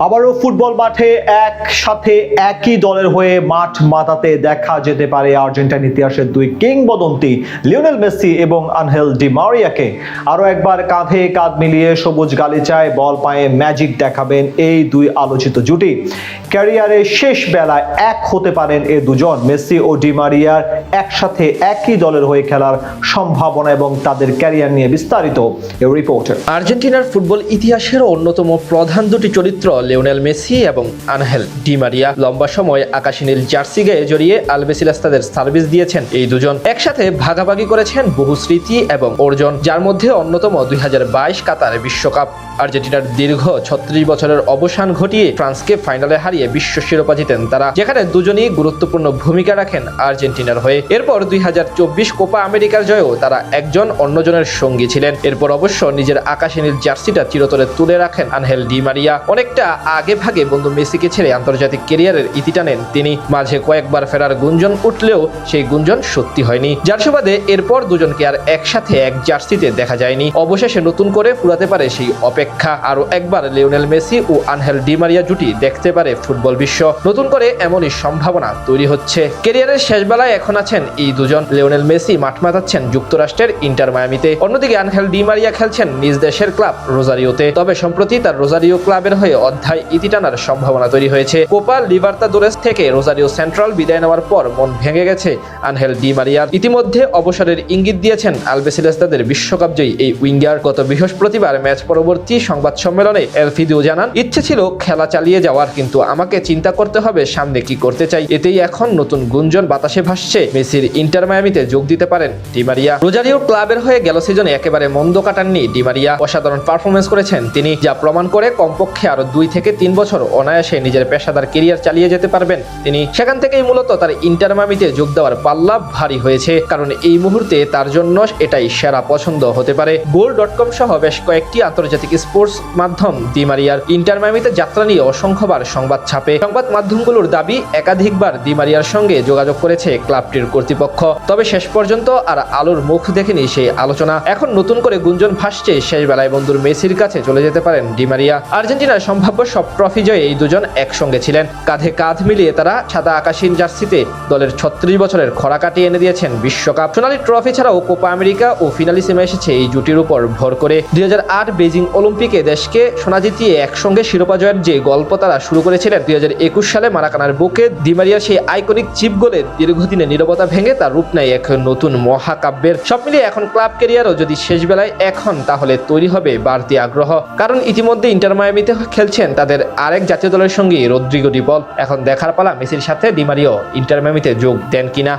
আবারও ফুটবল মাঠে একসাথে একই দলের হয়ে মাঠ মাতাতে দেখা যেতে পারে আর্জেন্টাইন ইতিহাসের দুই কিংবদন্তি লিওনেল মেসি এবং আনহেল ডি মারিয়াকে। আরও একবার কাঁধে কাঁধ মিলিয়ে সবুজ গালিচায় বল পায়ে ম্যাজিক দেখাবেন এই দুই আলোচিত জুটি। ক্যারিয়ারের শেষ বেলায় এক হতে পারেন এ দুজন। মেসি ও ডি মারিয়ার একসাথে একই দলের হয়ে খেলার সম্ভাবনা এবং তাদের ক্যারিয়ার নিয়ে বিস্তারিত এই রিপোর্টে। আর্জেন্টিনার ফুটবল ইতিহাসের অন্যতম প্রধান দুটি চরিত্র লিওনেল মেসি এবং আনহেল ডি মারিয়া লম্বা সময় আকাশী নীল জার্সি গায়ে জড়িয়ে আলবেসিলাস্তাদের সার্ভিস দিয়েছেন। এই দুজন একসাথে ভাগাভাগি করেছেন বহু স্মৃতি এবং অর্জন, যার মধ্যে অন্যতম 2022 কাতার বিশ্বকাপ। আর্জেন্টিনার দীর্ঘ 36 বছরের অবসান ঘটিয়ে ফ্রান্সকে ফাইনালে হারিয়ে বিশ্ব শিরোপা জিতেন তারা, যেখানে দুজনই গুরুত্বপূর্ণ ভূমিকা রাখেন আর্জেন্টিনার হয়ে। এরপর 2024 কোপা আমেরিকার জয়েও তারা একজন অন্যজনের সঙ্গী ছিলেন। এরপর অবশ্য নিজের আকাশী নীল জার্সিটা চিরতরে তুলে রাখেন আনহেল ডি মারিয়া। অনেকটা আগে ভাগে বন্ধু মেসিকে ছেড়ে আন্তর্জাতিক ক্যারিয়ারের ইতি টানেন তিনি। মাঝে কয়েকবার ফেরার গুঞ্জন উঠলেও সেই গুঞ্জন সত্যি হয়নি, যার সুবাদে এরপর দুজনকে আর একসাথে এক জার্সিতে দেখা যায়নি। অবশেষে নতুন করে ফুরাতে পারে সেই অপেক্ষা। আরও একবার লিওনেল মেসি ও আনহেল ডি মারিয়া জুটি দেখতে পারে ফুটবল বিশ্ব। নতুন করে এমনই সম্ভাবনা তৈরি হচ্ছে। ক্যারিয়ারের শেষ বেলায় এখন আছেন এই দুজন। লিওনেল মেসি মাঠ মাতাচ্ছেন যুক্তরাষ্ট্রের ইন্টার মায়ামিতে, অন্যদিকে আনহেল ডি মারিয়া খেলছেন নিজ দেশের ক্লাব রোজারিওতে। তবে সম্প্রতি তার রোজারিও ক্লাবের হয়ে অধ্যায় ইতি টানার সম্ভাবনা তৈরি হয়েছে। কোপা লিবার্তাদোরেস থেকে রোজারিও সেন্ট্রাল বিদায় নেওয়ার পর মন ভেঙে গেছে আনহেল ডি মারিয়ার। ইতিমধ্যে অবসরের ইঙ্গিত দিয়েছেন আলবেসিলাস্তাদের বিশ্বকাপ জয়ী এই উইঙ্গার। গত বৃহস্পতিবার ম্যাচ পরবর্তী সংবাদ সম্মেলনে এলফিদিও জানান, ইচ্ছে ছিল খেলা চালিয়ে যাওয়ার, কিন্তু আমাকে চিন্তা করতে হবে সামনে কি করতে চাই। এতেই এখন নতুন গুঞ্জন বাতাসে ভাসছে মেসির ইন্টার মায়ামিতে যোগ দিতে পারেন ডি মারিয়া। রোজারিও ক্লাবের হয়ে গেল সিজনে একেবারে মন্দ কাটাননি ডি মারিয়া। অসাধারণ পারফরমেন্স করেছেন তিনি, যা প্রমাণ করে কমপক্ষে আরো 2 থেকে 3 বছর অনায়াসে নিজের পেশাদার ক্যারিয়ার চালিয়ে যেতে পারবেন তিনি। সেখান থেকেই মূলত তার ইন্টার মায়ামিতে যোগ দেওয়ার পাল্লা ভারী হয়েছে, কারণ এই মুহূর্তে তার জন্য এটাই সেরা পছন্দ হতে পারে। গোল.com সহ বেশ কয়েকটি আন্তর্জাতিক স্পোর্টস মাধ্যম ডি মারিয়ার ইন্টার মায়ামিতে যাত্রা নিয়ে অসংখ্যবার সংবাদ ছাপে। সংবাদ মাধ্যমগুলোর দাবি, একাধিকবার ডি মারিয়ার সঙ্গে যোগাযোগ করেছে ক্লাবটির কর্তৃপক্ষ, তবে শেষ পর্যন্ত আর আলোর মুখ দেখেনি সেই আলোচনা। এখন নতুন করে গুঞ্জন ভাসছে শেষ বেলায় বন্ধুর মেসির কাছে চলে যেতে পারেন ডি মারিয়া। আর্জেন্টিনার সম্ভাব্য সব ট্রফি জয়ে এই দুজন একসঙ্গে ছিলেন। কাঁধে কাঁধ মিলিয়ে তারা সাদা আকাশীন জার্সিতে দলের 36 বছরের খরা কাটিয়ে এনে দিয়েছেন বিশ্বকাপ। সোনালী ট্রফি ছাড়াও কোপা আমেরিকা ও ফিনালিসিমে এসেছে এই জুটির উপর ভর করে। 2008 বেজিং অলিম্পিকে দেশকে সোনা জিতিয়ে একসঙ্গে শিরোপা জয়ের যে গল্প তারা শুরু করেছিলেন, 2021 সালে মারাকানার বুকে ডি মারিয়ার সেই আইকনিক চিপ গোলে দীর্ঘদিনের নীরবতা ভেঙে তার রূপ নেয় এক নতুন মহাকাব্যের। সব মিলিয়ে এখন ক্লাব ক্যারিয়ারও যদি শেষ বেলায় এখন, তাহলে তৈরি হবে বাড়তি আগ্রহ, কারণ ইতিমধ্যে ইন্টার মায়ামিতে খেলছেন তাদের আরেক জাতীয় দলের সঙ্গী রদ্রিগো ডি পল। এখন দেখার পালা মেসির সাথে ডি মারিয়া ইন্টার মায়ামিতে যোগ দেন কিনা।